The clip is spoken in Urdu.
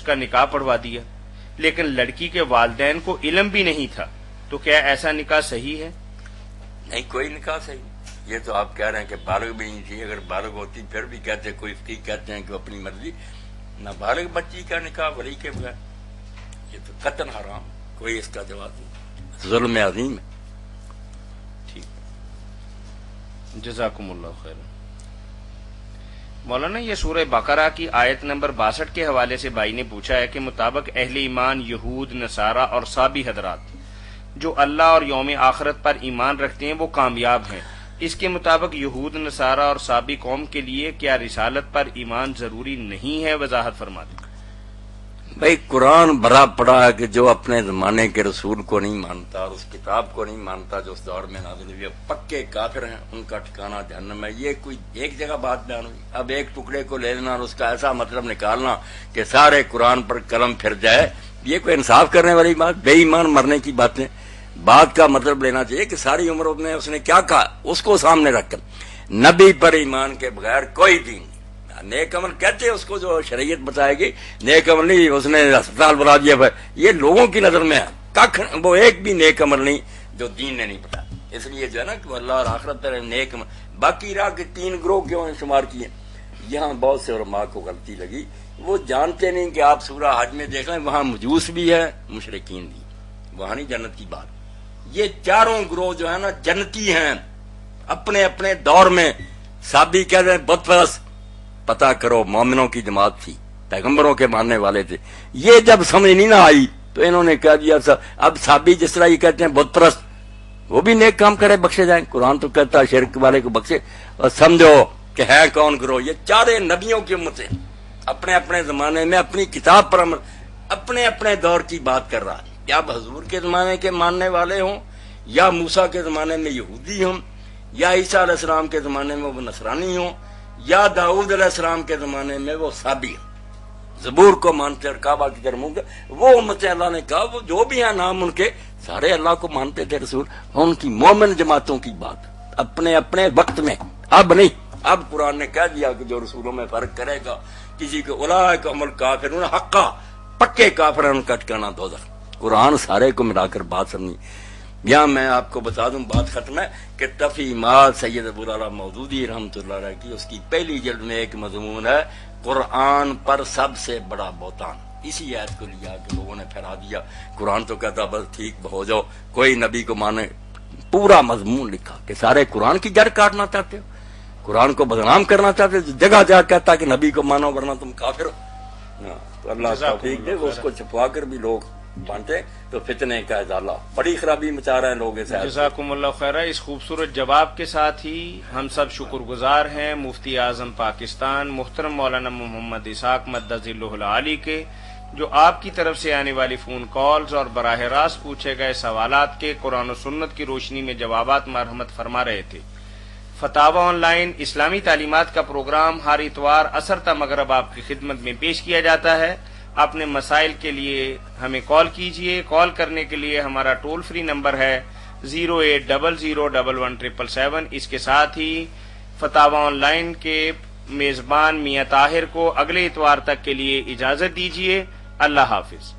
کا نکاح پڑھوا دیا، لیکن لڑکی کے والدین کو علم بھی نہیں تھا، تو کیا ایسا نکاح صحیح ہے؟ نہیں، کوئی نکاح صحیح نہیں۔ یہ تو آپ کہہ رہے ہیں کہ بالغ بھی نہیں تھی، اگر بالغ ہوتی پھر بھی کہتے، کوئی فقیہ کہتے ہیں کہ اپنی مرضی، نابالغ بچی کا نکاح ولی کے بغیر، یہ تو قطعاً حرام، کوئی اس کا جواب نہیں، ظلم عظیم ہے۔ جزاکم اللہ خیر۔ مولانا، یہ سورہ بقرہ کی آیت نمبر 62 کے حوالے سے بھائی نے پوچھا ہے کہ مطابق اہل ایمان یہود، نصارہ اور صابی حضرات جو اللہ اور یوم آخرت پر ایمان رکھتے ہیں وہ کامیاب ہیں، اس کے مطابق یہود، نصارہ اور صابی قوم کے لیے کیا رسالت پر ایمان ضروری نہیں ہے؟ وضاحت فرما دیں۔ بھائی قرآن بڑا پڑا ہے کہ جو اپنے زمانے کے رسول کو نہیں مانتا اور اس کتاب کو نہیں مانتا جو اس دور میں نازل ہوئی ہے، پکے کافر ہیں، ان کا ٹھکانہ جہنم ہے۔ یہ کوئی ایک جگہ بات بیان ہوئی، اب ایک ٹکڑے کو لے لینا اور اس کا ایسا مطلب نکالنا کہ سارے قرآن پر قلم پھر جائے، یہ کوئی انصاف کرنے والی بات؟ بے ایمان مرنے کی باتیں، بات کا مطلب لینا چاہیے کہ ساری عمر میں اس نے کیا کہا، اس کو سامنے رکھ کر نبی پر ایمان کے بغیر کوئی دین نہیں۔ نیک عمل کہتے ہیں اس کو جو شریعت بتائے گی، نیک عمل نہیں اس نے ہسپتال بنا دیا، یہ لوگوں کی نظر میں ہے، وہ ایک بھی نیک عمل نہیں جو دین نے نہیں بتایا۔ اس لیے جو ہے نا کہ اللہ اور آخرت پر نیک عمل، باقی راہ کے 3 گروہ کیوں شمار کیے، یہاں بہت سے علماء کو غلطی لگی، وہ جانتے نہیں کہ آپ سورہ حج میں دیکھ لیں، وہاں مجوس بھی ہے، مشرکین بھی، وہاں نہیں جنت کی بات۔ یہ چاروں گروہ جو ہے نا جنتی ہیں اپنے اپنے دور میں۔ صحابی کہہ رہے ہیں بت پرست، پتہ کرو مومنوں کی جماعت تھی، پیغمبروں کے ماننے والے تھے، یہ جب سمجھ نہیں نہ آئی تو انہوں نے کہہ دیا اب صحابی جس طرح یہ کہتے ہیں بت پرست، وہ بھی نیک کام کرے بخشے جائیں، قرآن تو کہتا ہے شرک والے کو بخشے، اور سمجھو کہ ہے کون گروہ، یہ چارے نبیوں کی امتیں اپنے اپنے زمانے میں اپنی کتاب پر عمل، اپنے اپنے دور کی بات کر رہا ہے، یا حضور کے زمانے کے ماننے والے ہوں، یا موسیٰ کے زمانے میں یہودی ہوں، یا عیسیٰ علیہ السلام کے زمانے میں وہ نصرانی ہوں، یا داؤد علیہ السلام کے زمانے میں وہ صابی ہوں، زبور کو مانتے اور کعبہ کی طرف منہ، وہ امتیں اللہ نے کہا وہ جو بھی ہیں نام ان کے سارے اللہ کو مانتے تھے رسول، ان کی مومن جماعتوں کی بات اپنے اپنے وقت میں، اب نہیں۔ اب قرآن نے کہہ دیا کہ جو رسولوں میں فرق کرے گا کسی کے اولئک هم الکافرون حقا، پکے کافر ہیں، ان کا ٹھکانہ دوزخ۔ قرآن سارے کو ملا کر بات سمجھی۔ یہاں میں آپ کو بتا دوں، بات ختم ہے کہ تفہیمات سید ابوالعلا مودودی رحمۃ اللہ علیہ کی، اس کی پہلی جلد میں ایک مضمون ہے قرآن پر سب سے بڑا بہتان۔ اسی آیت کو لیا کہ لوگوں نے پھیلا دیا، قرآن تو کہتا بس ٹھیک ہو جاؤ، کوئی نبی کو مانے، پورا مضمون لکھا کہ سارے قرآن کی جڑ کاٹنا چاہتے ہو، قرآن کو بدنام کرنا چاہتے ہو، جگہ جگہ کہتا کہ نبی کو مانو ورنہ تم کافر ہو۔ تو اللہ توفیق دے، اس کو چھپوا کر بھی لوگ مانتے تو فتنے کا ازالہ، بڑی خرابی مچا رہے ہیں لوگ۔ جزاکم اللہ خیرہ۔ اس خوبصورت جواب کے ساتھ ہی ہم سب شکر گزار ہیں مفتی اعظم پاکستان محترم مولانا محمد اسحاق مدظ اللہ العالی کے، جو آپ کی طرف سے آنے والی فون کالز اور براہ راست پوچھے گئے سوالات کے قرآن و سنت کی روشنی میں جوابات مرحمت فرما رہے تھے۔ فتاوی آن لائن اسلامی تعلیمات کا پروگرام ہر اتوار عصر تا مغرب آپ کی خدمت میں پیش کیا جاتا ہے۔ اپنے مسائل کے لیے ہمیں کال کیجئے۔ کال کرنے کے لیے ہمارا ٹول فری نمبر ہے 08001117777۔ اس کے ساتھ ہی فتاوی آن لائن کے میزبان میاں طاہر کو اگلے اتوار تک کے لیے اجازت دیجیے۔ اللہ حافظ۔